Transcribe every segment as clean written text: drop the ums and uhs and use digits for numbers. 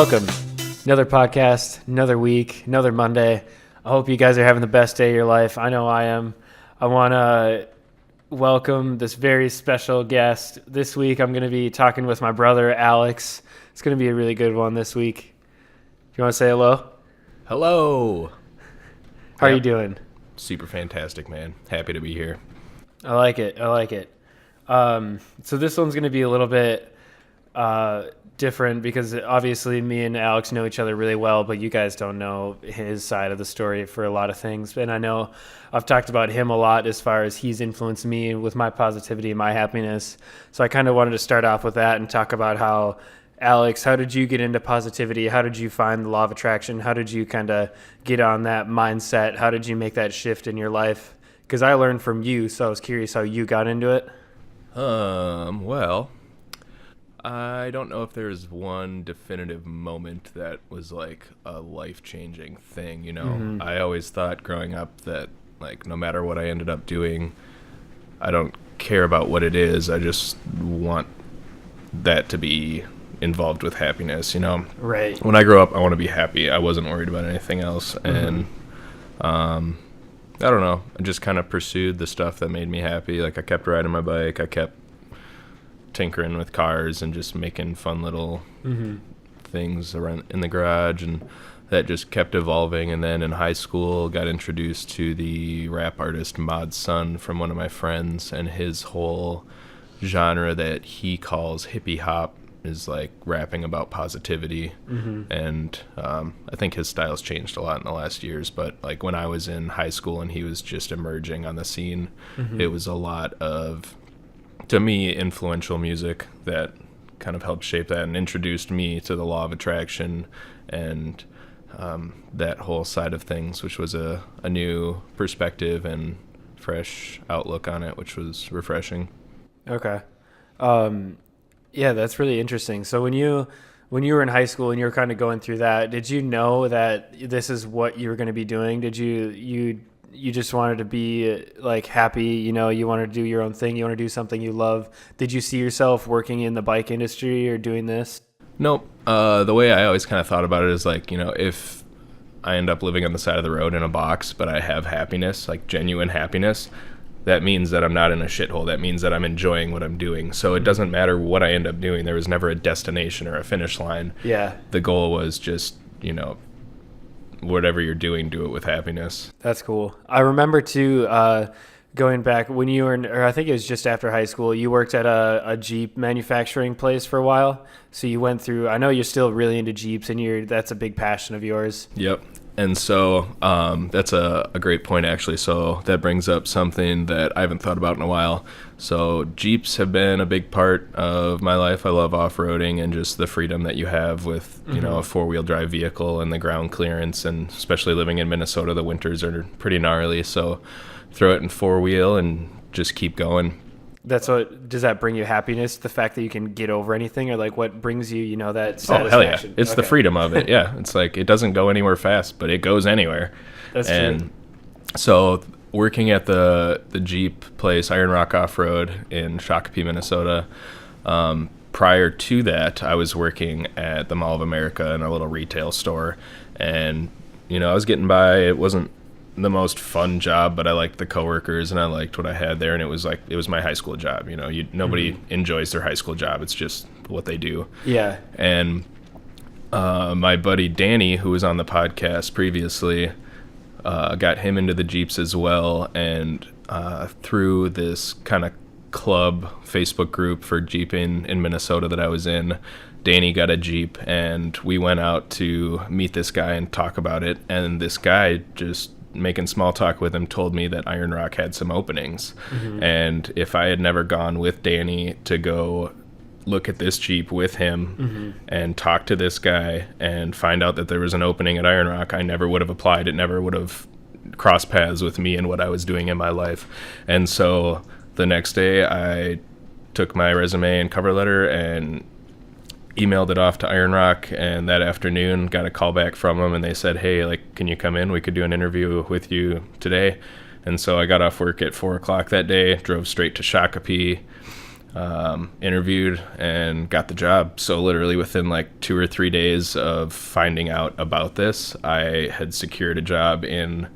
Welcome. Another podcast, another week, another Monday. I hope you guys are having the best day of your life. I know I am. I want to welcome this very special guest. This week I'm going to be talking with my brother, Alex. It's going to be a really good one this week. You want to say hello? Hello. How are you doing? Super fantastic, man. Happy to be here. I like it. So this one's going to be a little bit different because obviously me and Alex know each other really well, but you guys don't know his side of the story for a lot of things. And I know I've talked about him a lot as far as he's influenced me with my positivity and my happiness. So I kind of wanted to start off with that and talk about how, Alex, how did you get into positivity? How did you find the law of attraction? How did you kind of get on that mindset? How did you make that shift in your life? Because I learned from you, so I was curious how you got into it. Well, I don't know if there's one definitive moment that was like a life-changing thing, you know. Mm-hmm. I always thought growing up that like no matter what I ended up doing, I don't care about what it is. I just want that to be involved with happiness, you know. Right. When I grow up, I want to be happy. I wasn't worried about anything else. Mm-hmm. And I don't know. I just kind of pursued the stuff that made me happy. Like I kept riding my bike. I kept tinkering with cars and just making fun little things around in the garage, and that just kept evolving. And then in high school, got introduced to the rap artist Mod Sun from one of my friends, and his whole genre that he calls hippie hop is like rapping about positivity. And I think his style's changed a lot in the last years, but like when I was in high school and he was just emerging on the scene, it was a lot of, to me, influential music that kind of helped shape that and introduced me to the law of attraction and that whole side of things, which was a new perspective and fresh outlook on it, which was refreshing. Okay. Yeah, that's really interesting. So when you were in high school and you were kind of going through that, did you know that this is what you were going to be doing? Did you just wanted to be like happy, you know, you wanted to do your own thing, you want to do something you love? Did you see yourself working in the bike industry or doing this? Nope. The way I always kind of thought about it is like, you know, if I end up living on the side of the road in a box, but I have happiness, like genuine happiness, that means that I'm not in a shithole. That means that I'm enjoying what I'm doing. So it doesn't matter what I end up doing. There was never a destination or a finish line. Yeah. The goal was just, you know, whatever you're doing, do it with happiness. That's cool. I remember too, going back when you were or I think it was just after high school, you worked at a Jeep manufacturing place for a while. So you went through, I know you're still really into Jeeps and that's a big passion of yours. Yep. And so that's a great point, actually. So that brings up something that I haven't thought about in a while. So Jeeps have been a big part of my life. I love off-roading and just the freedom that you have with, you know, a four-wheel drive vehicle and the ground clearance. And especially living in Minnesota, the winters are pretty gnarly. So throw it in four-wheel and just keep going. Does that bring you happiness, the fact that you can get over anything, or like what brings you, you know, that satisfaction? Oh, hell yeah. It's the freedom of it. Yeah. It's like, it doesn't go anywhere fast, but it goes anywhere. That's true. So working at the Jeep place, Iron Rock Off-Road in Shakopee, Minnesota, prior to that, I was working at the Mall of America in a little retail store. And, you know, I was getting by. It wasn't the most fun job, but I liked the coworkers and I liked what I had there, and it was my high school job. You know, nobody enjoys their high school job. It's just what they do. Yeah. And my buddy Danny, who was on the podcast previously, got him into the Jeeps as well, and through this kind of club Facebook group for Jeeping in Minnesota that I was in, Danny got a Jeep, and we went out to meet this guy and talk about it, and this guy, just making small talk with him, told me that Iron Rock had some openings. And if I had never gone with Danny to go look at this Jeep with him and talk to this guy and find out that there was an opening at Iron Rock, I never would have applied. It never would have crossed paths with me and what I was doing in my life. And so the next day I took my resume and cover letter and emailed it off to Iron Rock, and that afternoon got a call back from them, and they said, hey, like, can you come in? We could do an interview with you today. And so I got off work at 4 o'clock that day, drove straight to Shakopee, interviewed and got the job. So literally within like 2 or 3 days of finding out about this, I had secured a job in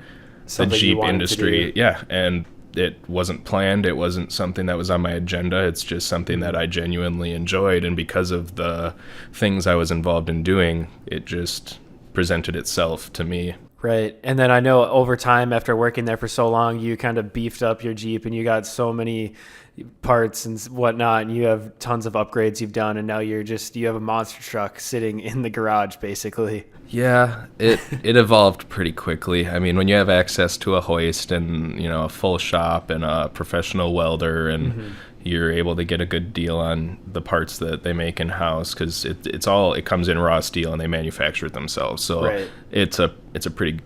Something the you Jeep wanted to industry. do. Yeah, and it wasn't planned. It wasn't something that was on my agenda. It's just something that I genuinely enjoyed, and because of the things I was involved in doing, it just presented itself to me. Right. And then I know over time, after working there for so long, you kind of beefed up your Jeep and you got so many parts and whatnot, and you have tons of upgrades you've done, and now you have a monster truck sitting in the garage, basically. Yeah, it evolved pretty quickly. I mean, when you have access to a hoist and, a full shop and a professional welder, and you're able to get a good deal on the parts that they make in house, because it comes in raw steel and they manufacture it themselves. So Right. it's a pretty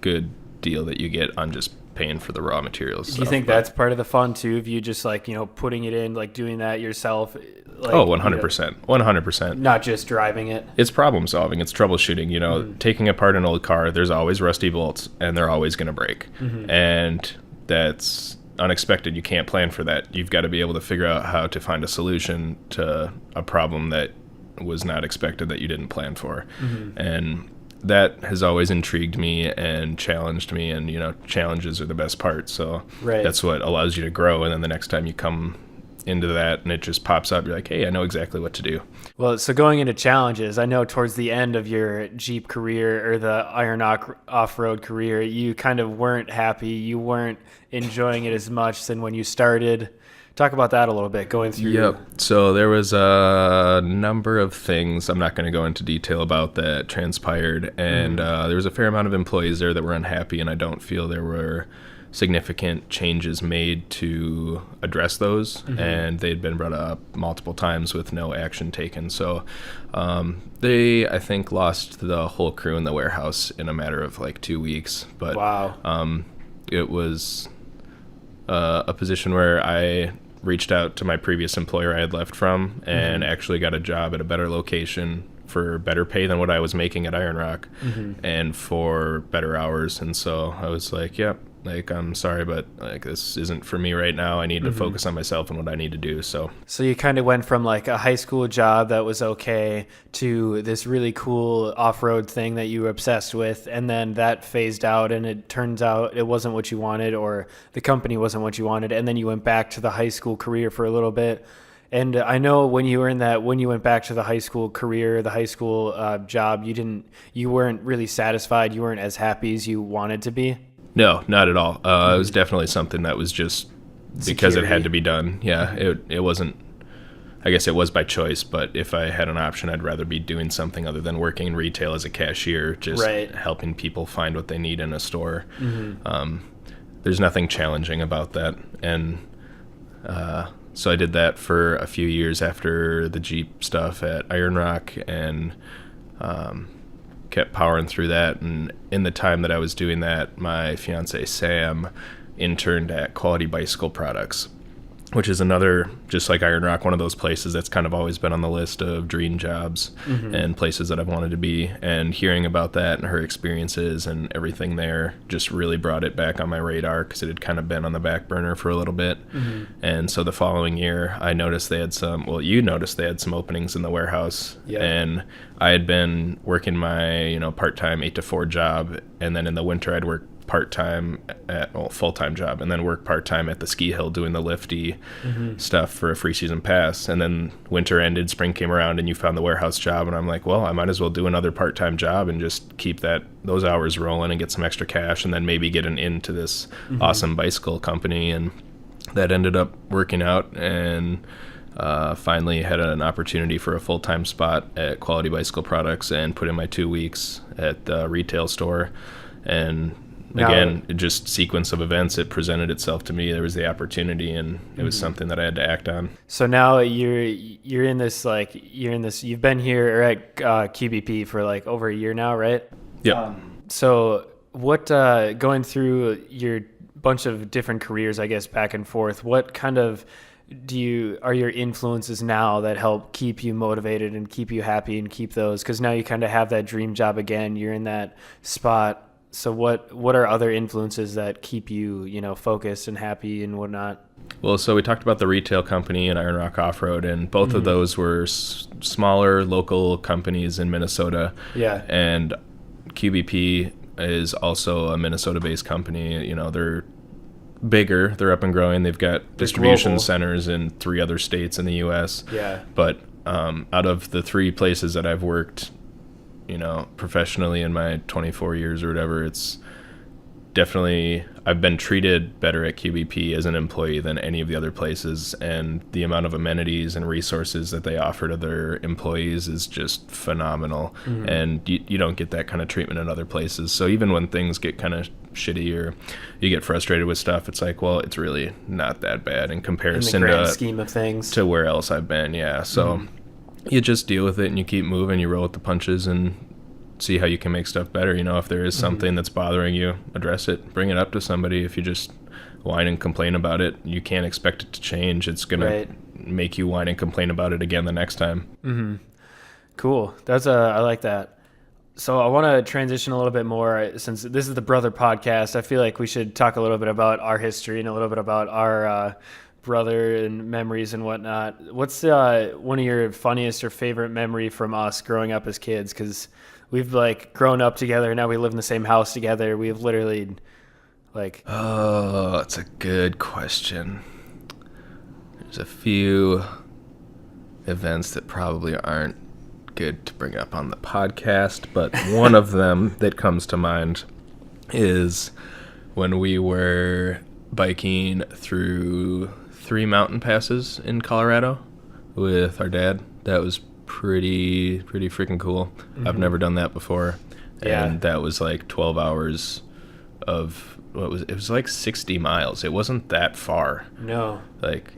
good deal that you get on just paying for the raw materials. Do you think that's part of the fun too, of you just putting it in, like doing that yourself? Like, 100%. 100%. Not just driving it. It's problem solving. It's troubleshooting. Taking apart an old car, there's always rusty bolts, and they're always going to break. And that's unexpected. You can't plan for that. You've got to be able to figure out how to find a solution to a problem that was not expected, that you didn't plan for. And that has always intrigued me and challenged me, and challenges are the best part. So Right. that's what allows you to grow. And then the next time you come into that and it just pops up, you're like, hey, I know exactly what to do. Well, so going into challenges, I know towards the end of your Jeep career, or the Iron Rock off-road career, you kind of weren't happy. You weren't enjoying it as much than when you started. Talk about that a little bit, going through. Yep. So there was a number of things, I'm not going to go into detail about, that transpired. And there was a fair amount of employees there that were unhappy, and I don't feel there were significant changes made to address those. And they'd been brought up multiple times with no action taken. So they, I think, lost the whole crew in the warehouse in a matter of like 2 weeks. But Wow. it was a position where I reached out to my previous employer I had left from, and actually got a job at a better location for better pay than what I was making at Iron Rock, and for better hours. And so I was like, yep, I'm sorry, but this isn't for me right now. I need to focus on myself and what I need to do. So you kind of went from like a high school job that was okay to this really cool off-road thing that you were obsessed with, and then that phased out, and it turns out it wasn't what you wanted, or the company wasn't what you wanted, and then you went back to the high school career for a little bit. And I know when you went back to the high school career, the high school job, you weren't really satisfied. You weren't as happy as you wanted to be. no, not at all. It was definitely something that was just because it had to be done. Yeah, it wasn't, I guess it was by choice, but if I had an option, I'd rather be doing something other than working in retail as a cashier, just Right. helping people find what they need in a store. There's nothing challenging about that. And so I did that for a few years after the Jeep stuff at Iron Rock, and kept powering through that. And in the time that I was doing that, my fiance Sam interned at Quality Bicycle Products, which is another, just like Iron Rock, one of those places that's kind of always been on the list of dream jobs and places that I've wanted to be. And hearing about that and her experiences and everything there just really brought it back on my radar, because it had kind of been on the back burner for a little bit. And so the following year, I noticed they had you noticed they had some openings in the warehouse. Yeah. And I had been working my, part-time 8 to 4 job, and then in the winter I'd work part-time full-time job, and then work part-time at the ski hill doing the lifty stuff for a free season pass. And then winter ended, spring came around, and you found the warehouse job, and I'm like, well, I might as well do another part-time job and just keep those hours rolling and get some extra cash, and then maybe get into this awesome bicycle company. And that ended up working out, and finally had an opportunity for a full-time spot at Quality Bicycle Products, and put in my 2 weeks at the retail store. And again, just sequence of events, it presented itself to me. There was the opportunity, and it was something that I had to act on. So now you're in this, you've been here at QBP for like over a year now, right? Yep. So what, going through your bunch of different careers, I guess, back and forth, what kind of are your influences now that help keep you motivated and keep you happy and keep those? Because now you kind of have that dream job again. You're in that spot. So what are other influences that keep you, focused and happy and whatnot? Well, so we talked about the retail company and Iron Rock Off-Road, and both of those were smaller local companies in Minnesota. Yeah. And QBP is also a Minnesota-based company. They're bigger. They're up and growing. They've got distribution global. centers in 3 other states in the U.S. Yeah. But out of the 3 places that I've worked, professionally in my 24 years or whatever, it's definitely, I've been treated better at QBP as an employee than any of the other places, and the amount of amenities and resources that they offer to their employees is just phenomenal. And you don't get that kind of treatment in other places. So even when things get kind of shitty or you get frustrated with stuff, it's like, well, it's really not that bad in comparison in the grand scheme of things to where else I've been. Yeah. So you just deal with it and you keep moving, you roll with the punches and see how you can make stuff better. If there is something that's bothering you, address it, bring it up to somebody. If you just whine and complain about it, you can't expect it to change. It's going to make you whine and complain about it again the next time. Cool. I like that. So I want to transition a little bit more, since this is the Brother Podcast. I feel like we should talk a little bit about our history and a little bit about our brother and memories and whatnot. What's one of your funniest or favorite memory from us growing up as kids? Because we've grown up together. Now we live in the same house together. We've literally Oh, that's a good question. There's a few events that probably aren't good to bring up on the podcast, but one of them that comes to mind is when we were biking through 3 mountain passes in Colorado with our dad. That was pretty freaking cool. I've never done that before. Yeah. And that was 12 hours of it was 60 miles. It wasn't that far. No.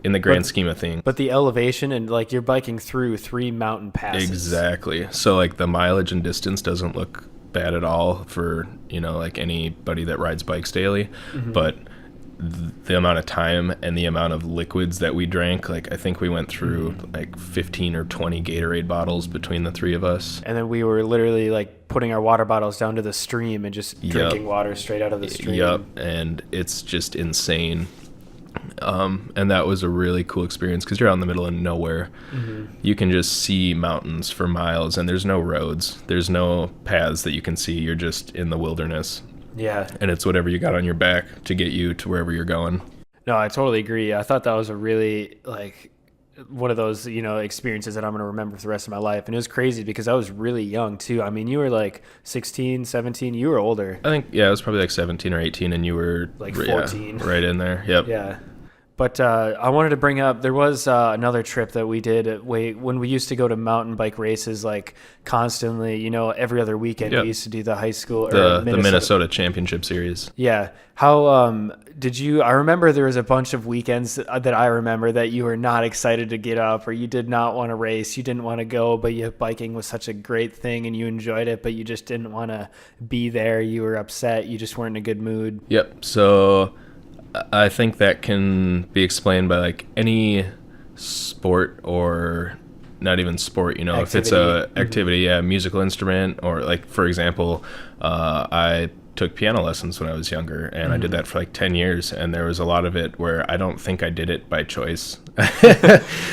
In the grand scheme of things. But the elevation and you're biking through 3 mountain passes. Exactly. So the mileage and distance doesn't look bad at all for, anybody that rides bikes daily, but the amount of time and the amount of liquids that we drank, I think we went through 15 or 20 Gatorade bottles between the 3 of us. And then we were literally putting our water bottles down to the stream and just drinking water straight out of the stream. Yep. And it's just insane. And that was a really cool experience because you're out in the middle of nowhere. You can just see mountains for miles, and there's no roads. There's no paths that you can see. You're just in the wilderness. Yeah. And it's whatever you got on your back to get you to wherever you're going. No, I totally agree. I thought that was a really, one of those, experiences that I'm going to remember for the rest of my life. And it was crazy because I was really young, too. I mean, you were 16, 17. You were older. I think, I was probably 17 or 18, and you were 14. Right in there. Yep. Yeah. But I wanted to bring up, there was another trip that we did when we used to go to mountain bike races constantly, every other weekend. Yep. We used to do the high school the Minnesota Championship Series. Yeah. How did you? I remember there was a bunch of weekends that I remember that you were not excited to get up, or you did not want to race, you didn't want to go, but biking was such a great thing and you enjoyed it, but you just didn't want to be there. You were upset. You just weren't in a good mood. Yep. So I think that can be explained by any sport, or not even sport, activity. If it's a activity, musical instrument, or for example, I took piano lessons when I was younger, and I did that for 10 years, and there was a lot of it where I don't think I did it by choice.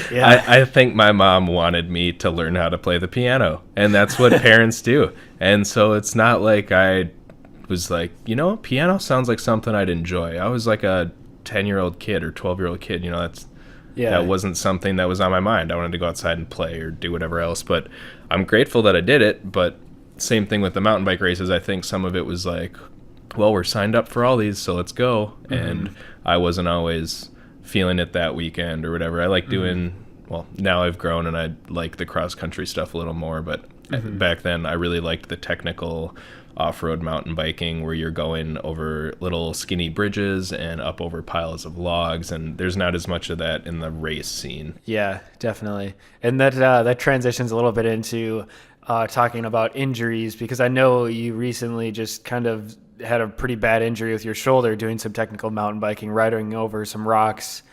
Yeah. I think my mom wanted me to learn how to play the piano, and that's what parents do. And so it's not I was piano sounds like something I'd enjoy. I was a 10-year-old kid or 12-year-old kid, that wasn't something that was on my mind. I wanted to go outside and play or do whatever else, but I'm grateful that I did it. But same thing with the mountain bike races. I think some of it was well, we're signed up for all these, so let's go. And I wasn't always feeling it that weekend or whatever. I like doing, well, now I've grown and I like the cross country stuff a little more, but back then I really liked the technical off-road mountain biking where you're going over little skinny bridges and up over piles of logs, and there's not as much of that in the race scene. Yeah, definitely. And that transitions a little bit into talking about injuries, because I know you recently just kind of had a pretty bad injury with your shoulder doing some technical mountain biking, riding over some rocks.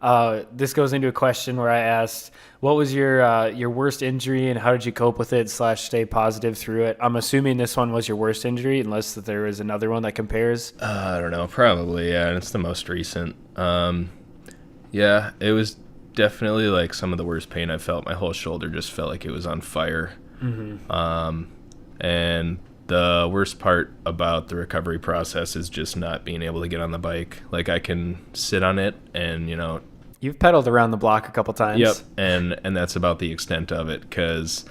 This goes into a question where I asked, what was your worst injury and how did you cope with it / stay positive through it? I'm assuming this one was your worst injury, unless that there is another one that compares. I don't know, probably, yeah, and it's the most recent. Yeah, it was definitely like some of the worst pain I felt. My whole shoulder just felt like it was on fire. And the worst part about the recovery process is just not being able to get on the bike. Like, I can sit on it and, You've pedaled around the block a couple times. Yep, and that's about the extent of it, because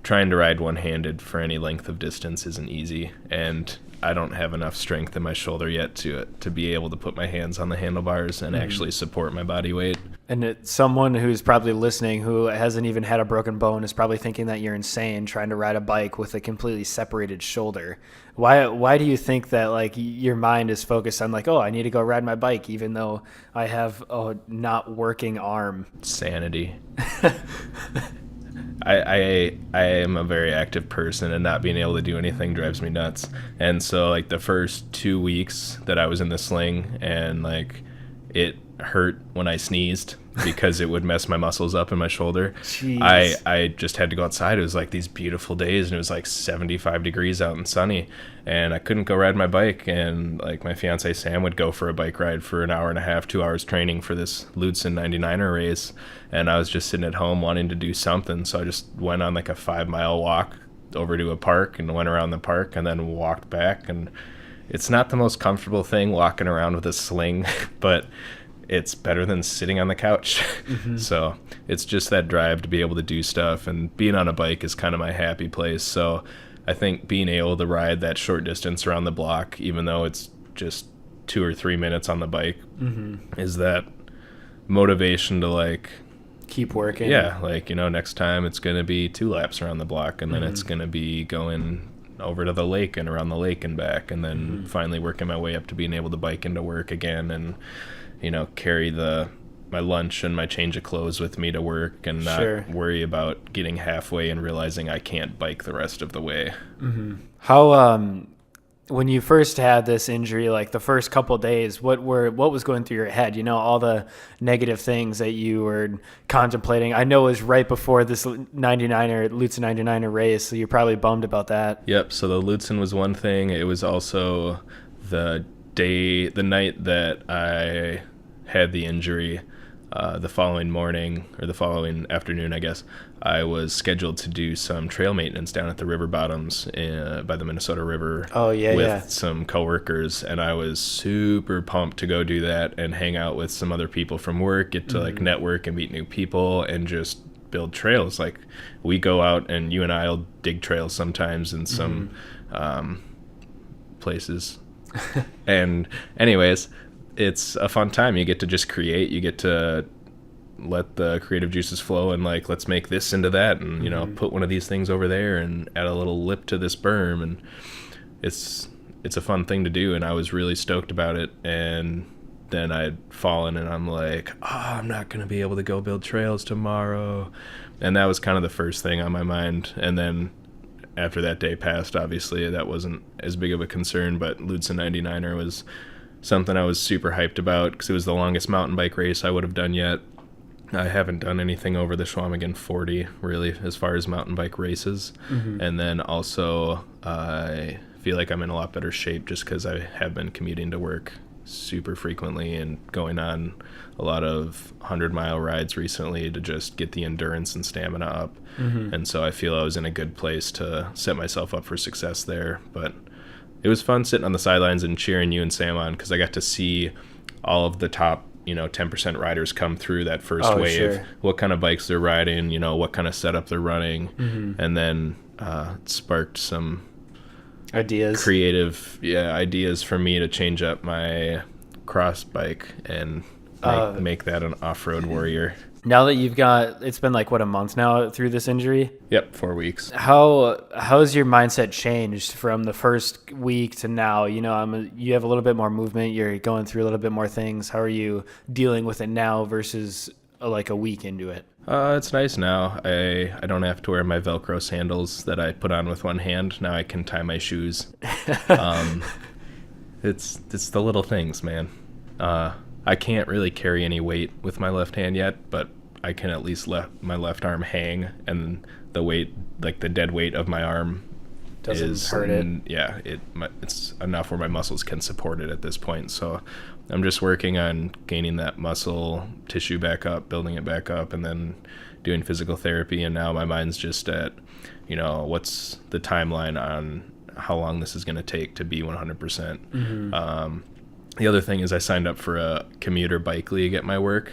trying to ride one-handed for any length of distance isn't easy, and I don't have enough strength in my shoulder yet to be able to put my hands on the handlebars and actually support my body weight. And someone who's probably listening who hasn't even had a broken bone is probably thinking that you're insane trying to ride a bike with a completely separated shoulder. Why do you think that, like, your mind is focused on, like, oh, I need to go ride my bike even though I have a not working arm? Sanity. I am a very active person, and not being able to do anything drives me nuts. And so, like, the first 2 weeks that I was in the sling, and like, it hurt when I sneezed because it would mess my muscles up in my shoulder. Jeez. I just had to go outside. It was like these beautiful days, and it was like 75 degrees out and sunny, and I couldn't go ride my bike. And like, my fiance Sam would go for a bike ride for an hour and a half, 2 hours training for this Lutsen 99er race, and I was just sitting at home wanting to do something. So I just went on like a 5-mile walk over to a park and went around the park and then walked back. And it's not the most comfortable thing walking around with a sling, but it's better than sitting on the couch. So it's just that drive to be able to do stuff, and being on a bike is kind of my happy place. So I think being able to ride that short distance around the block, even though it's just 2 or 3 minutes on the bike, is that motivation to, like, keep working. Yeah, like, next time it's going to be 2 laps around the block, and then it's going to be going over to the lake and around the lake and back, and then finally working my way up to being able to bike into work again, and carry my lunch and my change of clothes with me to work, and not worry about getting halfway and realizing I can't bike the rest of the way. How when you first had this injury, like the first couple of days, what was going through your head? All the negative things that you were contemplating. I know it was right before this Lutsen 99er race, so you're probably bummed about that. Yep. So the Lutsen was one thing. It was also the night that I had the injury. The following morning, or the following afternoon, I guess, I was scheduled to do some trail maintenance down at the river bottoms by the Minnesota River with some coworkers, and I was super pumped to go do that and hang out with some other people from work, get to like network and meet new people and just build trails. Like, we go out and you and I'll dig trails sometimes in some places. And anyways, it's a fun time. You get to just create. You get to let the creative juices flow, and like, let's make this into that, and put one of these things over there and add a little lip to this berm, and it's a fun thing to do, and I was really stoked about it. And then I'd fallen, and I'm like, I'm not gonna be able to go build trails tomorrow, and that was kind of the first thing on my mind. And then after that day passed, obviously that wasn't as big of a concern, but Lutsen 99er was something I was super hyped about, because it was the longest mountain bike race I would have done yet. I haven't done anything over the Schwamigan 40, really, as far as mountain bike races. And then also, I feel like I'm in a lot better shape just because I have been commuting to work super frequently and going on a lot of 100-mile rides recently to just get the endurance and stamina up. And so I feel I was in a good place to set myself up for success there. But it was fun sitting on the sidelines and cheering you and Sam on, because I got to see all of the top 10% riders come through that first wave, what kind of bikes they're riding, what kind of setup they're running. And then it sparked some creative ideas for me to change up my cross bike and make that an off-road warrior. Now that it's been like, a month now through this injury? Yep, 4 weeks. How's your mindset changed from the first week to now? You have a little bit more movement. You're going through a little bit more things. How are you dealing with it now versus like a week into it? It's nice now. I don't have to wear my Velcro sandals that I put on with one hand. Now I can tie my shoes. It's the little things, man. I can't really carry any weight with my left hand yet, but I can at least let my left arm hang, and the weight, like the dead weight of my arm, Doesn't hurt it. Yeah, it's enough where my muscles can support it at this point. So I'm just working on gaining that muscle tissue back up, building it back up, and then doing physical therapy. And now my mind's just at, what's the timeline on how long this is going to take to be 100%. Mm-hmm. The other thing is I signed up for a commuter bike league at my work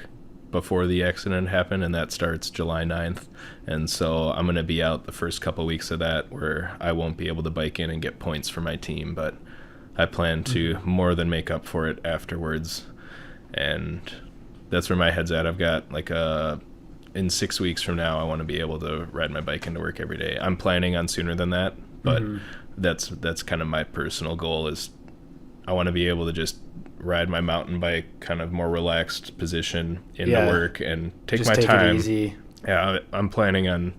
before the accident happened, and that starts July 9th. And so I'm going to be out the first couple weeks of that where I won't be able to bike in and get points for my team, but I plan to more than make up for it afterwards. And that's where my head's at. I've got in 6 weeks from now, I want to be able to ride my bike into work every day. I'm planning on sooner than that, but that's kind of my personal goal is I want to be able to just ride my mountain bike kind of more relaxed position into work and take my time. It easy. Yeah, I'm planning on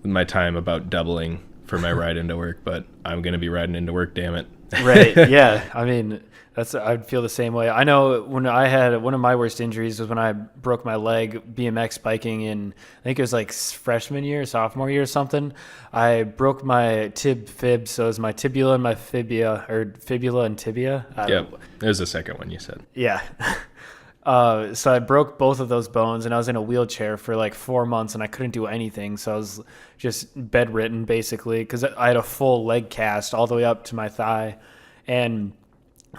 my time about doubling for my ride into work, but I'm going to be riding into work, damn it. Right. Yeah. I mean, I'd feel the same way. I know when I had one of my worst injuries was when I broke my leg BMX biking in, I think it was like sophomore year or something. I broke my fib, so it was my tibula and my fibula, or fibula and tibia. Yep. There's the second one you said. Yeah. So I broke both of those bones, and I was in a wheelchair for like 4 months, and I couldn't do anything. So I was just bedridden basically because I had a full leg cast all the way up to my thigh. And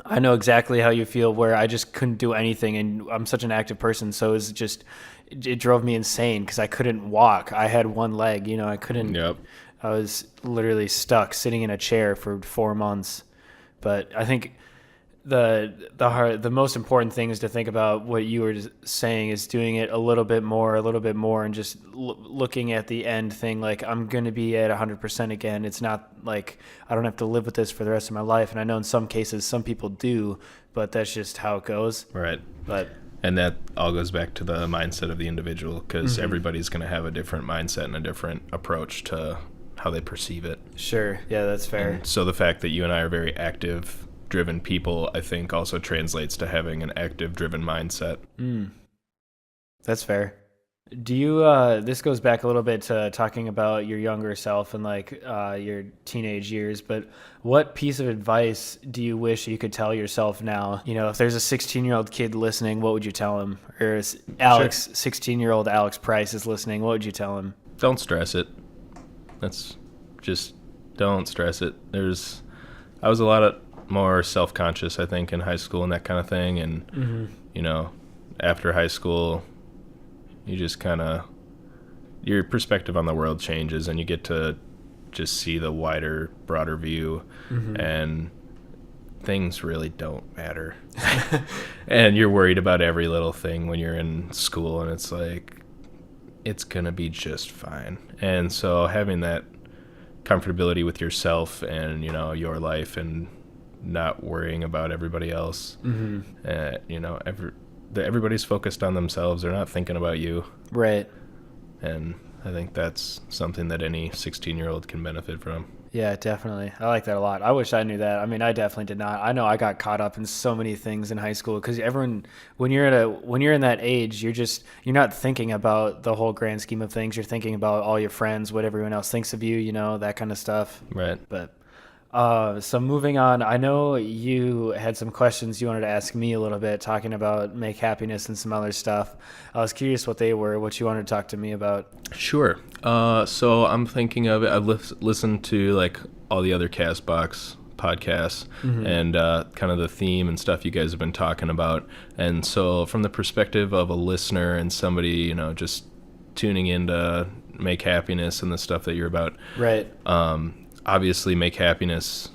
I know exactly how you feel where I just couldn't do anything, and I'm such an active person. So it drove me insane because I couldn't walk. I had one leg, I couldn't. Yep. I was literally stuck sitting in a chair for 4 months. But I think the most important thing is to think about what you were saying is doing it a little bit more, and just looking at the end thing. Like, I'm going to be at 100% again. It's not like I don't have to live with this for the rest of my life. And I know in some cases, some people do, but that's just how it goes. Right. But and that all goes back to the mindset of the individual, because everybody's going to have a different mindset and a different approach to how they perceive it. Sure. Yeah, that's fair. And so the fact that you and I are very active, driven people, I think also translates to having an active, driven mindset. That's fair. Do you, this goes back a little bit to talking about your younger self and your teenage years, but what piece of advice do you wish you could tell yourself now? If there's a 16-year-old kid listening, what would you tell him? Or if 16-year-old Alex Price is listening, what would you tell him? Don't stress it. That's just, don't stress it. I was a lot more self-conscious, I think, in high school and that kind of thing. And, after high school, you just kind of, your perspective on the world changes and you get to just see the wider, broader view, and things really don't matter. And you're worried about every little thing when you're in school, and it's like, it's going to be just fine. And so having that comfortability with yourself and, your life, and not worrying about everybody else. Everybody's focused on themselves. They're not thinking about you. Right. And I think that's something that any 16-year-old can benefit from. Yeah, definitely. I like that a lot. I wish I knew that. I mean, I definitely did not. I know I got caught up in so many things in high school because everyone, when you're in that age, you're not thinking about the whole grand scheme of things. You're thinking about all your friends, what everyone else thinks of you, that kind of stuff. Right. But so moving on, I know you had some questions you wanted to ask me a little bit, talking about Make Happiness and some other stuff. I was curious what they were, what you wanted to talk to me about. Sure. So I'm thinking of it. I've listened to all the other CastBox podcasts and kind of the theme and stuff you guys have been talking about. And so from the perspective of a listener and somebody, just tuning in to Make Happiness and the stuff that you're about. Right. Obviously, Make Happiness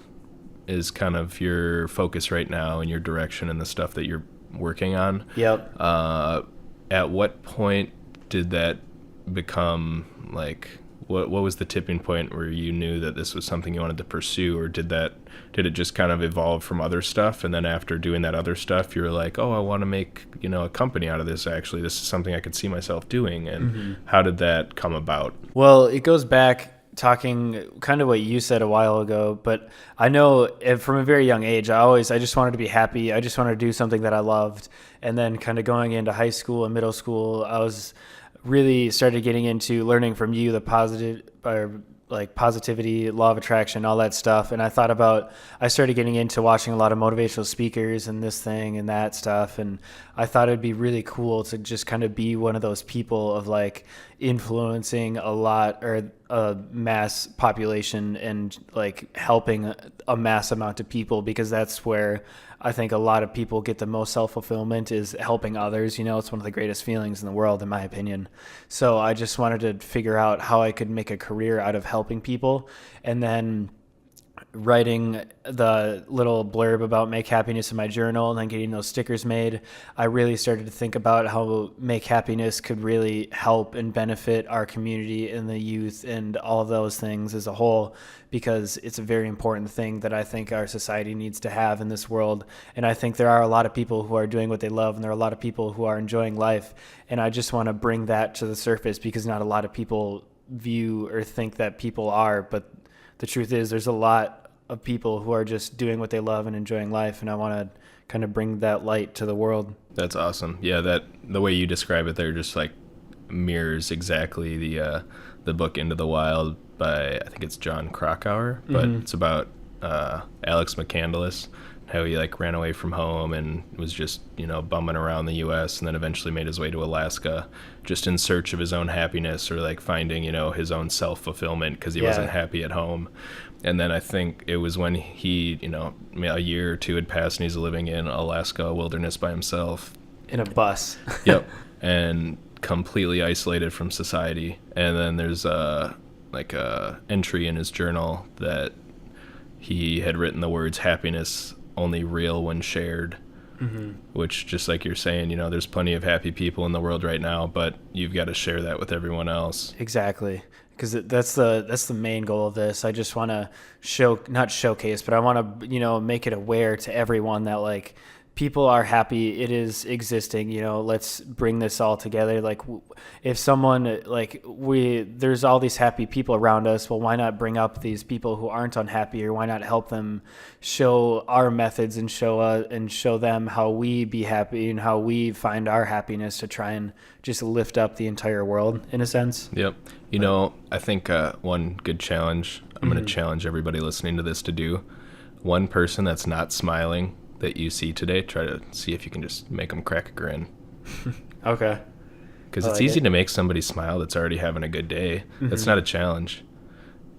is kind of your focus right now and your direction and the stuff that you're working on. Yep. At what point did that become what was the tipping point where you knew that this was something you wanted to pursue, or did it just kind of evolve from other stuff, and then after doing that other stuff you were like, oh, I want to make a company out of this, actually this is something I could see myself doing, and how did that come about? Well, it goes back talking kind of what you said a while ago, but I know from a very young age, I just wanted to be happy. I just wanted to do something that I loved. And then kind of going into high school and middle school, I was really started getting into learning from you, the positive, or like positivity, law of attraction, all that stuff. And I started getting into watching a lot of motivational speakers and this thing and that stuff. And I thought it'd be really cool to just kind of be one of those people of like influencing a lot or a mass population and like helping a mass amount of people, because that's where I think a lot of people get the most self-fulfillment, is helping others. It's one of the greatest feelings in the world, in my opinion. So I just wanted to figure out how I could make a career out of helping people. And then writing the little blurb about Make Happiness in my journal and then getting those stickers made, I really started to think about how Make Happiness could really help and benefit our community and the youth and all of those things as a whole, because it's a very important thing that I think our society needs to have in this world. And I think there are a lot of people who are doing what they love, and there are a lot of people who are enjoying life. And I just want to bring that to the surface, because not a lot of people view or think that people are, but the truth is there's a lot of people who are just doing what they love and enjoying life, and I want to kind of bring that light to the world. That's awesome. Yeah, the way you describe it there just like mirrors exactly the book Into the Wild by, I think it's John Krakauer, but it's about Alex McCandless, how he like ran away from home and was just, bumming around the US, and then eventually made his way to Alaska just in search of his own happiness, or like finding, his own self-fulfillment, because he wasn't happy at home. And then I think it was when he, a year or two had passed and he's living in Alaska wilderness by himself. In a bus. Yep. And completely isolated from society. And then there's a entry in his journal that he had written the words "happiness only real when shared," which, just like you're saying, there's plenty of happy people in the world right now, but you've got to share that with everyone else. Exactly. Because that's the main goal of this. I just want to not showcase, but I want to, make it aware to everyone that like people are happy. It is existing. Let's bring this all together. Like if someone there's all these happy people around us. Well, why not bring up these people who aren't unhappy, or why not help them show our methods and show them how we be happy and how we find our happiness, to try and just lift up the entire world in a sense. Yep. I think one good challenge I'm going to challenge everybody listening to this to do, one person that's not smiling that you see today, try to see if you can just make them crack a grin. Okay. Because it's easy to make somebody smile that's already having a good day. That's not a challenge.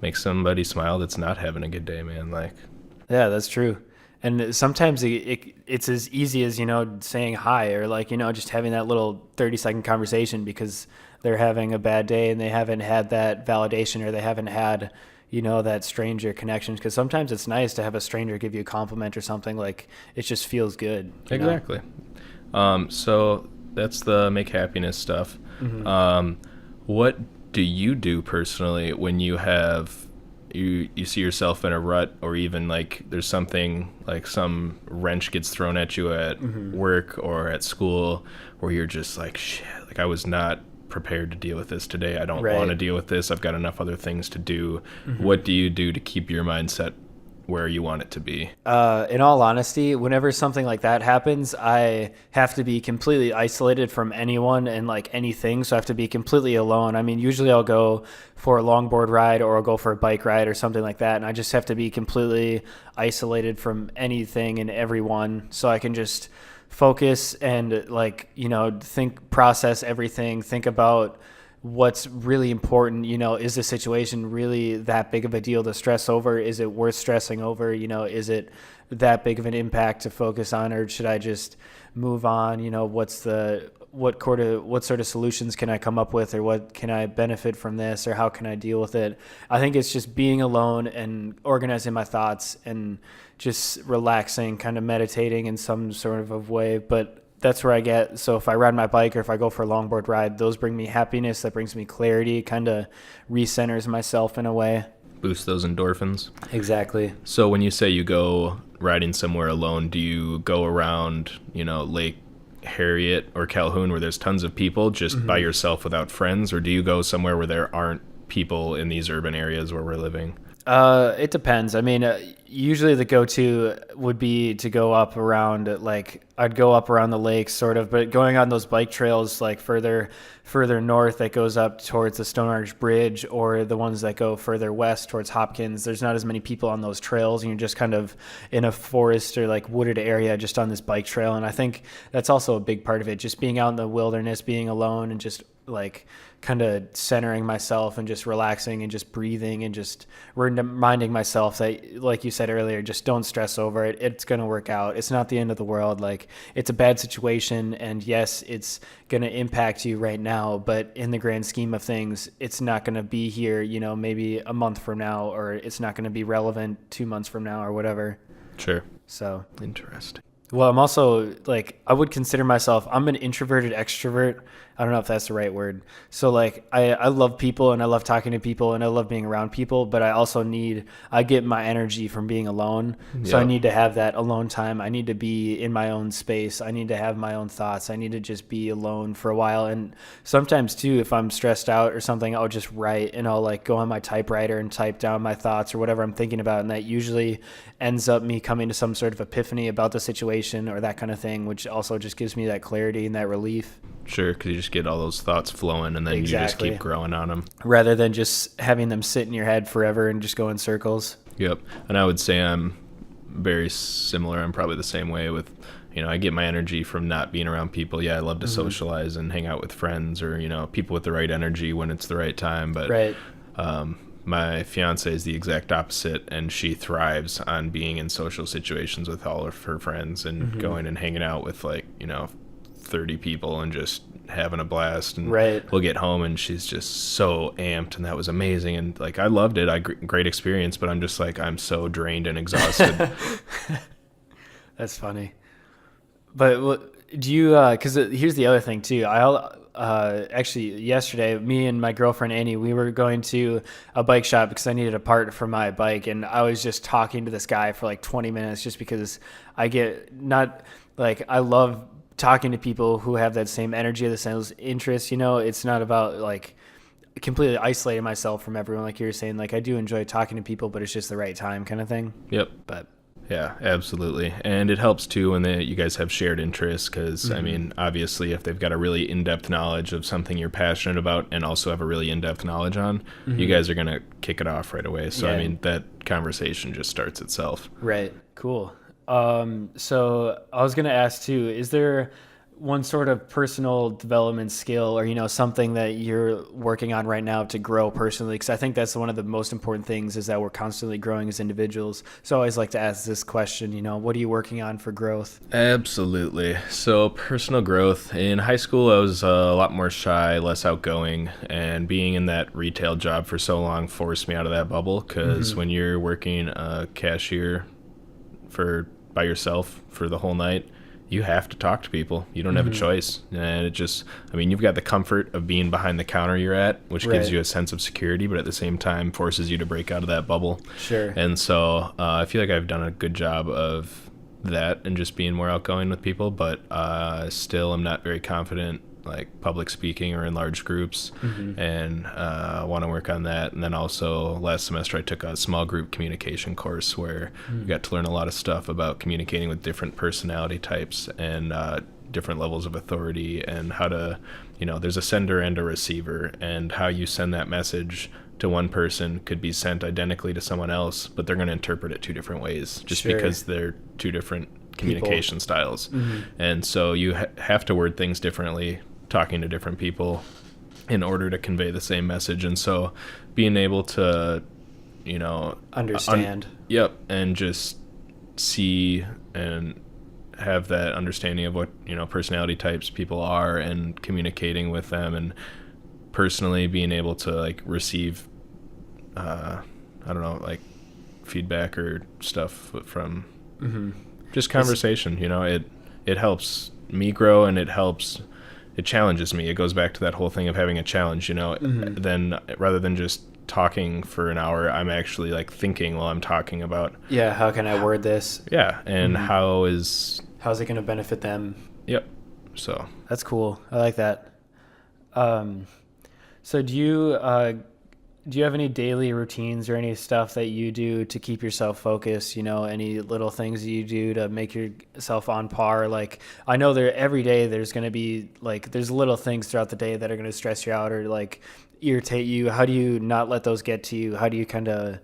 Make somebody smile that's not having a good day, man. Yeah, that's true. And sometimes it's as easy as, saying hi, or just having that little 30-second conversation, because they're having a bad day and they haven't had that validation, or they haven't had, that stranger connection. Because sometimes it's nice to have a stranger give you a compliment or something. Like, it just feels good. Exactly. So that's the Make Happiness stuff. What do you do personally when you have you see yourself in a rut, or even like there's something like some wrench gets thrown at you at work or at school, where you're just like, shit, like I was not prepared to deal with this today. I don't want to deal with this. I've got enough other things to do. What do you do to keep your mindset where you want it to be? In all honesty, whenever something like that happens, I have to be completely isolated from anyone and like anything. So I have to be completely alone. I mean, usually I'll go for a longboard ride, or I'll go for a bike ride or something like that. And I just have to be completely isolated from anything and everyone, so I can just focus and process everything, think about what's really important. Is the situation really that big of a deal to stress over? Is it worth stressing over? Is it that big of an impact to focus on, or should I just move on? What sort of solutions can I come up with, or what can I benefit from this, or how can I deal with it? I think it's just being alone and organizing my thoughts and just relaxing, kind of meditating in some sort of a way. But that's where I get. So if I ride my bike, or if I go for a longboard ride, those bring me happiness. That brings me clarity, kind of recenters myself in a way. Boost those endorphins. Exactly. So when you say you go riding somewhere alone, do you go around, Lake Harriet or Calhoun, where there's tons of people, just by yourself without friends? Or do you go somewhere where there aren't people in these urban areas where we're living? It depends. I mean, usually the go-to would be to go up around, like, I'd go up around the lakes sort of, but going on those bike trails like further north that goes up towards the Stone Arch Bridge, or the ones that go further west towards Hopkins, there's not as many people on those trails, and you're just kind of in a forest or like wooded area just on this bike trail. And I think that's also a big part of it, just being out in the wilderness, being alone, and just like kind of centering myself and just relaxing and just breathing and just reminding myself that, like you said earlier, just don't stress over it. It's going to work out. It's not the end of the world. Like, it's a bad situation, and yes, it's going to impact you right now, but in the grand scheme of things, it's not going to be here, you know, maybe a month from now, or it's not going to be relevant 2 months from now or whatever. Sure. So Interesting. well, I'm also, like, I would consider myself, I'm an introverted extrovert. I don't know if that's the right word. So, like, I love people, and I love talking to people, and I love being around people, but I get my energy from being alone. So I need to have that alone time. I need to be in my own space. I need to have my own thoughts. I need to just be alone for a while. And sometimes too, if I'm stressed out or something, I'll just write, and I'll like go on my typewriter and type down my thoughts or whatever I'm thinking about. And that usually ends up me coming to some sort of epiphany about the situation or that kind of thing, which also just gives me that clarity and that relief. Sure, because you just get all those thoughts flowing, and then you just keep growing on them. Rather than just having them sit in your head forever and just go in circles. Yep. And I would say I'm very similar. I'm probably the same way with, you know, I get my energy from not being around people. Yeah, I love to socialize and hang out with friends, or, you know, people with the right energy when it's the right time. But right. My fiance is the exact opposite, and she thrives on being in social situations with all of her friends and going and hanging out with, like, you know, 30 people and just having a blast. And we'll get home and she's just so amped, and that was amazing, and like I loved it. Great experience, but I'm just like, I'm so drained and exhausted. That's funny. But do you because here's the other thing too. Actually, yesterday, me and my girlfriend Annie, we were going to a bike shop because I needed a part for my bike, and I was just talking to this guy for like 20 minutes just because I love talking to people who have that same energy, the same interests. You know, it's not about like completely isolating myself from everyone, like you were saying. Like, I do enjoy talking to people, but it's just the right time kind of thing. Yep. But yeah, absolutely. And it helps too when you guys have shared interests, because I mean, obviously, if they've got a really in-depth knowledge of something you're passionate about and also have a really in-depth knowledge on, you guys are going to kick it off right away. So I mean, that conversation just starts itself. Right. Cool. So I was going to ask too, is there one sort of personal development skill, or, you know, something that you're working on right now to grow personally? Because I think that's one of the most important things, is that we're constantly growing as individuals. So I always like to ask this question, you know, what are you working on for growth? Absolutely. So personal growth. In high school, I was a lot more shy, less outgoing, and being in that retail job for so long forced me out of that bubble, because when you're working a cashier by yourself for the whole night, you have to talk to people. You don't have a choice. And it just, I mean, you've got the comfort of being behind the counter you're at, which gives you a sense of security, but at the same time forces you to break out of that bubble. Sure. And so I feel like I've done a good job of that and just being more outgoing with people, but still I'm not very confident, like public speaking or in large groups, and want to work on that. And then also last semester I took a small group communication course where you got to learn a lot of stuff about communicating with different personality types and different levels of authority, and how to, you know, there's a sender and a receiver, and how you send that message to one person could be sent identically to someone else, but they're going to interpret it two different ways just because they're two different communication styles. And so you have to word things differently talking to different people in order to convey the same message. And so being able to, you know, understand and just see and have that understanding of what, you know, personality types people are, and communicating with them, and personally being able to like receive I don't know, like feedback or stuff from just conversation. You know, it helps me grow, and it challenges me. It goes back to that whole thing of having a challenge, you know. Then rather than just talking for an hour, I'm actually like thinking while I'm talking about, how can I word this? And how's it going to benefit them? So that's cool. I like that. So do you do you have any daily routines or any stuff that you do to keep yourself focused? You know, any little things you do to make yourself on par? Like, I know there every day there's going to be like, there's little things throughout the day that are going to stress you out or like irritate you. How do you not let those get to you? How do you kind of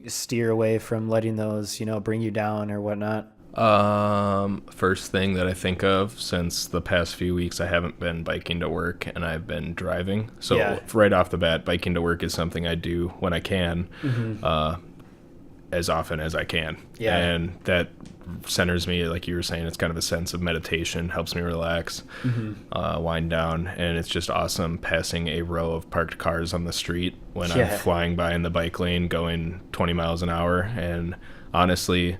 steer away from letting those, you know, bring you down or whatnot? First thing that I think of, since the past few weeks I haven't been biking to work and I've been driving. So Yeah. right off the bat, biking to work is something I do when I can, as often as I can. Yeah. And that centers me, like you were saying, it's kind of a sense of meditation, helps me relax, wind down. And it's just awesome passing a row of parked cars on the street when Yeah. I'm flying by in the bike lane going 20 miles an hour. And honestly,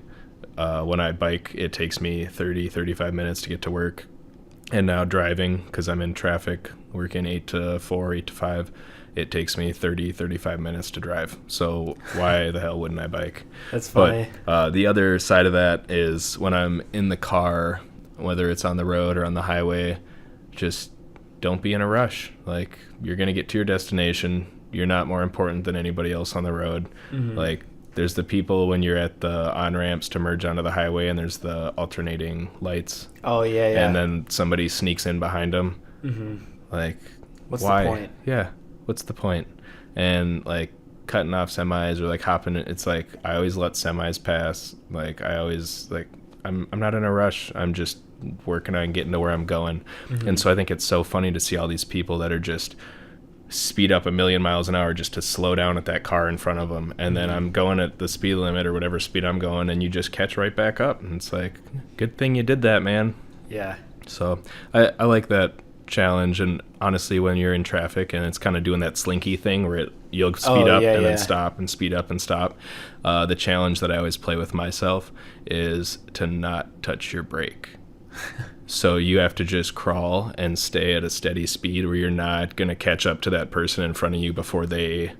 when I bike, it takes me 30, 35 minutes to get to work. And now driving, because I'm in traffic, working 8 to 4, 8 to 5, it takes me 30, 35 minutes to drive. So why the hell wouldn't I bike? That's funny. But the other side of that is when I'm in the car, whether it's on the road or on the highway, just don't be in a rush. Like, you're going to get to your destination. You're not more important than anybody else on the road. Like, there's the people when you're at the on-ramps to merge onto the highway and there's the alternating lights. Oh, yeah, yeah. And then somebody sneaks in behind them. Like, What's why? the point? Yeah, what's the point? And, like, cutting off semis or, like, hopping, it's like, I always let semis pass. Like, I always, like, I'm not in a rush. I'm just working on getting to where I'm going. And so I think it's so funny to see all these people that are just speed up 1,000,000 miles an hour just to slow down at that car in front of them, and then I'm going at the speed limit or whatever speed I'm going, and you just catch right back up, and it's like, good thing you did that, man. Yeah. So I like that challenge. And honestly, when you're in traffic and it's kind of doing that slinky thing where you'll speed up and then stop and speed up and stop, the challenge that I always play with myself is to not touch your brake. So you have to just crawl and stay at a steady speed where you're not going to catch up to that person in front of you before they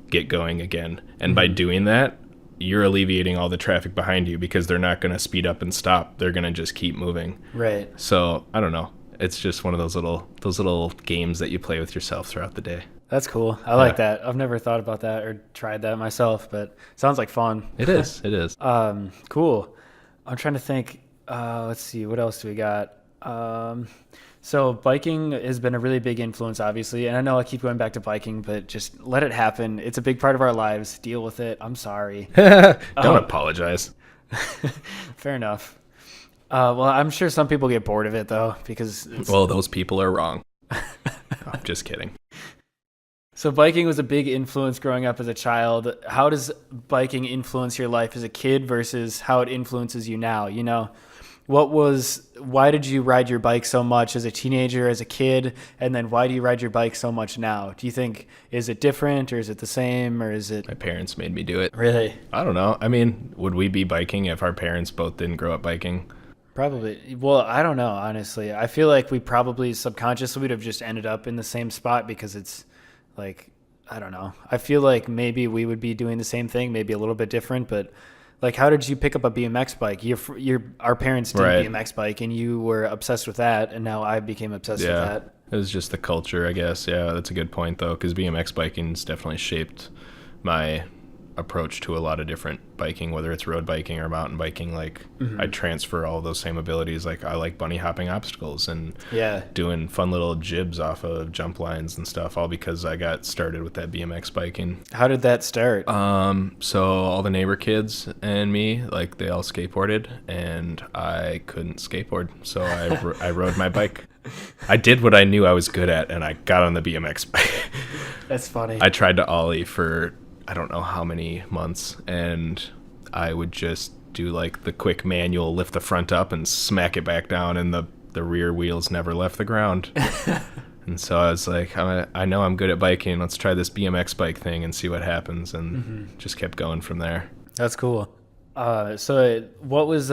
get going again. And by doing that, you're alleviating all the traffic behind you because they're not going to speed up and stop. They're going to just keep moving. Right. So I don't know. It's just one of those little games that you play with yourself throughout the day. That's cool. I like that. I've never thought about that or tried that myself, but sounds like fun. It is. It is. Cool. I'm trying to think. Let's see. What else do we got? So biking has been a really big influence, obviously. And I know I keep going back to biking, but just let it happen. It's a big part of our lives. Deal with it. I'm sorry. Don't apologize. Fair enough. Well, I'm sure some people get bored of it, though, because well, those people are wrong. I'm just kidding. So biking was a big influence growing up as a child. How does biking influence your life as a kid versus how it influences you now? You know, why did you ride your bike so much as a teenager, as a kid? And then why do you ride your bike so much now? Do you think, is it different or is it the same or is it? My parents made me do it. Really? I don't know. I mean, would we be biking if our parents both didn't grow up biking? Probably. Well, I don't know, honestly. I feel like we probably subconsciously would have just ended up in the same spot because it's like, I don't know. I feel like maybe we would be doing the same thing, maybe a little bit different, but like, how did you pick up a BMX bike? Our parents did a BMX bike and you were obsessed with that. And now I became obsessed with that. It was just the culture, I guess. Yeah, that's a good point though. 'Cause BMX biking's definitely shaped my approach to a lot of different biking, whether it's road biking or mountain biking. Like I transfer all those same abilities. Like I like bunny hopping obstacles and doing fun little jibs off of jump lines and stuff, all because I got started with that BMX biking. How did that start? So all the neighbor kids and me, like they all skateboarded and I couldn't skateboard. So I rode my bike. I did what I knew I was good at and I got on the BMX bike. That's funny. I tried to ollie for I don't know how many months, and I would just do like the quick manual, lift the front up and smack it back down, and the rear wheels never left the ground. And so I was like, I know I'm good at biking. Let's try this BMX bike thing and see what happens, and just kept going from there. That's cool. So what was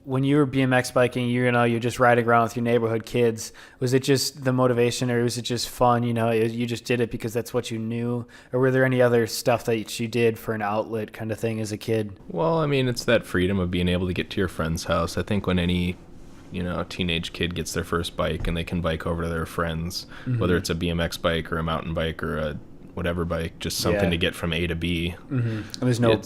when you were BMX biking, you're just riding around with your neighborhood kids, was it just the motivation or was it just fun? You know, you just did it because that's what you knew? Or were there any other stuff that you did for an outlet kind of thing as a kid? Well, I mean, it's that freedom of being able to get to your friend's house. I think when any, teenage kid gets their first bike and they can bike over to their friends, whether it's a BMX bike or a mountain bike or a whatever bike, just something to get from A to B. And there's no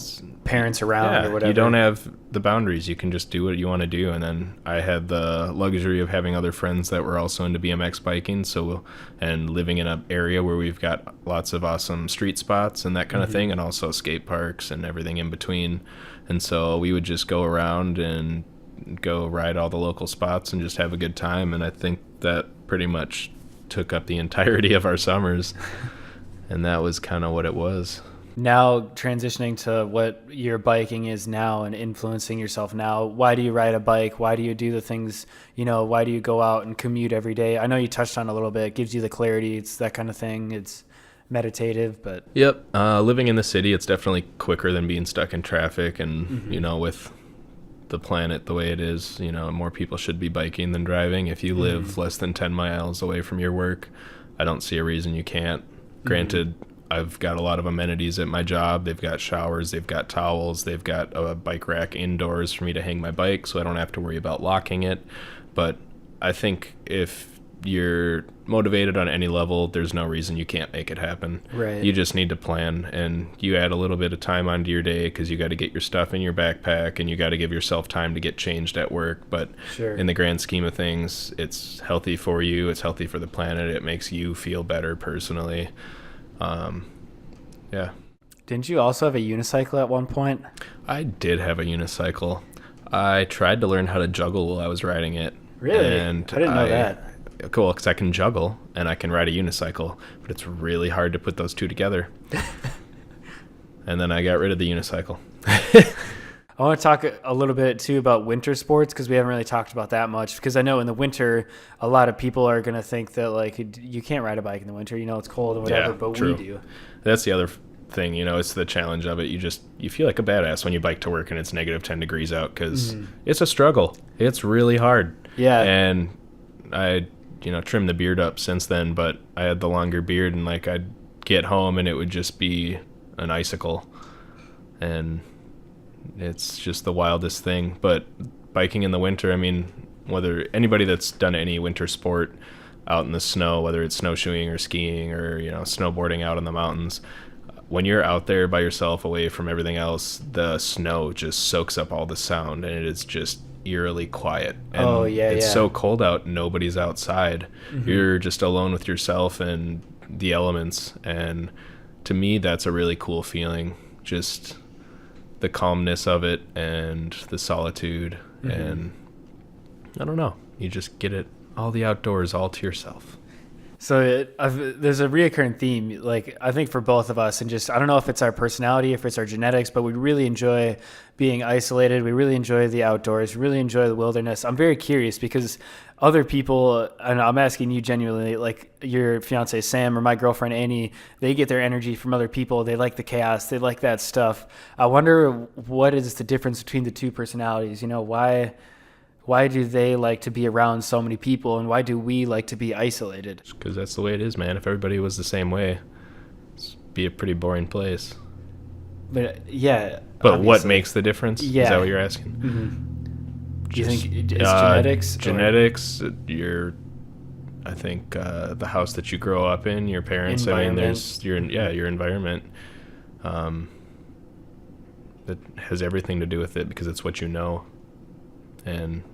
parents around or whatever. You don't have the boundaries. You can just do what you want to do. And then I had the luxury of having other friends that were also into BMX biking, and living in an area where we've got lots of awesome street spots and that kind of thing, and also skate parks and everything in between. And so we would just go around and go ride all the local spots and just have a good time. And I think that pretty much took up the entirety of our summers. And that was kind of what it was. Now transitioning to what your biking is now and influencing yourself now, why do you ride a bike? Why do you do the things, why do you go out and commute every day? I know you touched on it a little bit. It gives you the clarity. It's that kind of thing. It's meditative, but. Yep. Living in the city, it's definitely quicker than being stuck in traffic. And, with the planet the way it is, more people should be biking than driving. If you live less than 10 miles away from your work, I don't see a reason you can't. Granted, I've got a lot of amenities at my job. They've got showers, they've got towels, they've got a bike rack indoors for me to hang my bike, so I don't have to worry about locking it. But I think if you're motivated on any level, there's no reason you can't make it happen. Right. You just need to plan, and you add a little bit of time onto your day because you got to get your stuff in your backpack and you got to give yourself time to get changed at work. But in the grand scheme of things, it's healthy for you. It's healthy for the planet. It makes you feel better personally. Yeah. Didn't you also have a unicycle at one point? I did have a unicycle. I tried to learn how to juggle while I was riding it. Really? And I didn't know that. Cool, because I can juggle and I can ride a unicycle, but it's really hard to put those two together. And then I got rid of the unicycle. I want to talk a little bit too about winter sports, because we haven't really talked about that much. Because I know in the winter, a lot of people are going to think that you can't ride a bike in the winter. It's cold and whatever, but true. We do. That's the other thing. It's the challenge of it. You feel like a badass when you bike to work and it's negative 10 degrees out, because it's a struggle. It's really hard. Yeah. And I trimmed the beard up since then, but I had the longer beard, and I'd get home and it would just be an icicle, and it's just the wildest thing. But biking in the winter, whether anybody that's done any winter sport out in the snow, whether it's snowshoeing or skiing or snowboarding out in the mountains, when you're out there by yourself away from everything else, the snow just soaks up all the sound, and it is just eerily quiet. And it's so cold out, nobody's outside. You're just alone with yourself and the elements, and to me that's a really cool feeling, just the calmness of it and the solitude. And I don't know, you just get it, all the outdoors all to yourself. So there's a reoccurring theme, I think for both of us, and just, I don't know if it's our personality, if it's our genetics, but we really enjoy being isolated. We really enjoy the outdoors. We really enjoy the wilderness. I'm very curious because other people, and I'm asking you genuinely, your fiance Sam or my girlfriend Annie, they get their energy from other people. They like the chaos. They like that stuff. I wonder what is the difference between the two personalities? Why do they like to be around so many people, and why do we like to be isolated? Because that's the way it is, man. If everybody was the same way, it'd be a pretty boring place. But yeah. But obviously, what makes the difference? Yeah. Is that what you're asking? Do you think it's genetics? Genetics, I think the house that you grow up in, your parents, there's your environment. That has everything to do with it, because it's what you know. And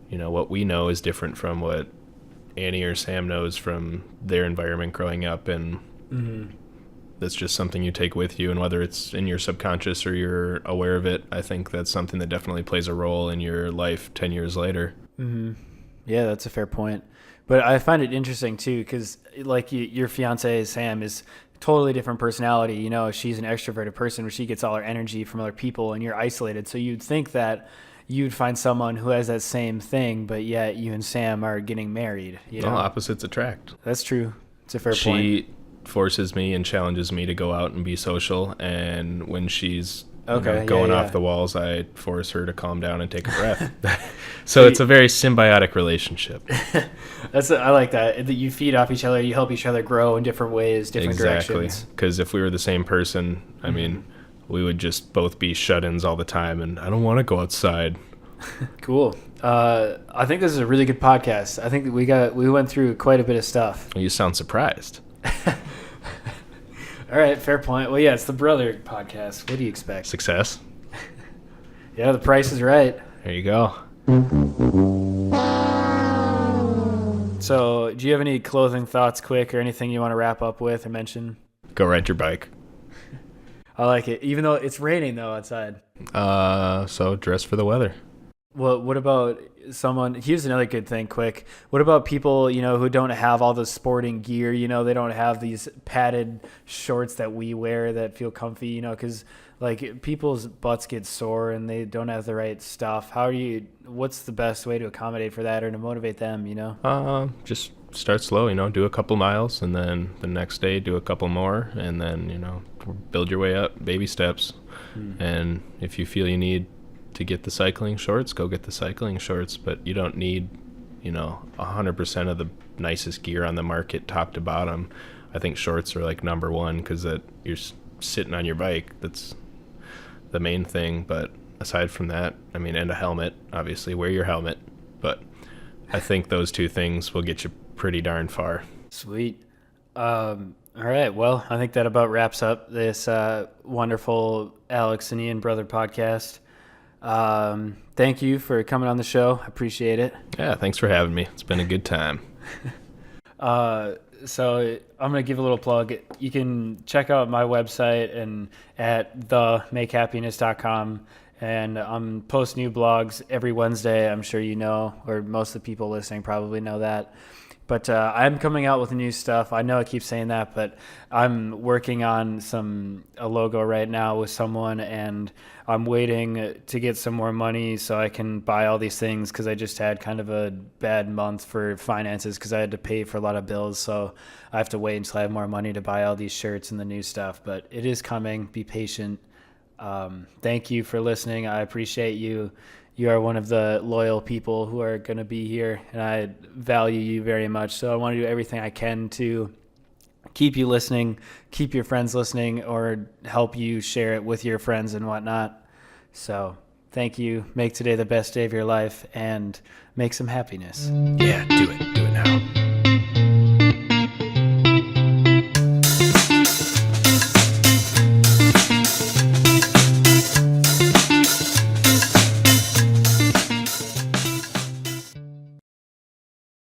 what we know is different from what Annie or Sam knows from their environment growing up, and that's just something you take with you. And whether it's in your subconscious or you're aware of it, I think that's something that definitely plays a role in your life 10 years later. Yeah, that's a fair point. But I find it interesting too, because your fiance Sam is totally different personality. She's an extroverted person where she gets all her energy from other people, and you're isolated. So you'd think that you'd find someone who has that same thing, but yet you and Sam are getting married. Well, opposites attract. That's true. It's a fair point. She forces me and challenges me to go out and be social, and when she's going off the walls, I force her to calm down and take a breath. So it's a very symbiotic relationship. I like that you feed off each other, you help each other grow in different ways, different directions. Because if we were the same person, we would just both be shut-ins all the time, and I don't want to go outside. Cool. I think this is a really good podcast. I think that we went through quite a bit of stuff. You sound surprised. All right, fair point. Well, yeah, it's the brother podcast. What do you expect? Success. Yeah, the price is right. There you go. So, do you have any closing thoughts, quick, or anything you want to wrap up with or mention? Go ride your bike. I like it, even though it's raining though outside. So dress for the weather. Well, what about someone? Here's another good thing, quick. What about people, who don't have all the sporting gear? They don't have these padded shorts that we wear that feel comfy. Because like people's butts get sore and they don't have the right stuff. What's the best way to accommodate for that or to motivate them? Just start slow. Do a couple miles, and then the next day do a couple more, and then build your way up, baby steps. And if you feel you need to get the cycling shorts, go get the cycling shorts, but you don't need 100% of the nicest gear on the market top to bottom. I think shorts are like number one, because that you're sitting on your bike, that's the main thing. But aside from that, and a helmet, obviously wear your helmet, but I think those two things will get you pretty darn far. Sweet. All right, well, I think that about wraps up this wonderful Alex and Ian Brother podcast. Thank you for coming on the show. I appreciate it. Yeah, thanks for having me. It's been a good time. So I'm going to give a little plug. You can check out my website and at themakehappiness.com. And I'm post new blogs every Wednesday. I'm sure or most of the people listening probably know that. But I'm coming out with new stuff. I know I keep saying that, but I'm working on a logo right now with someone, and I'm waiting to get some more money so I can buy all these things, because I just had kind of a bad month for finances because I had to pay for a lot of bills. So I have to wait until I have more money to buy all these shirts and the new stuff. But it is coming. Be patient. Thank you for listening. I appreciate you. You are one of the loyal people who are going to be here, and I value you very much. So I want to do everything I can to keep you listening, keep your friends listening, or help you share it with your friends and whatnot. So thank you. Make today the best day of your life and make some happiness. Yeah, do it. Do it now.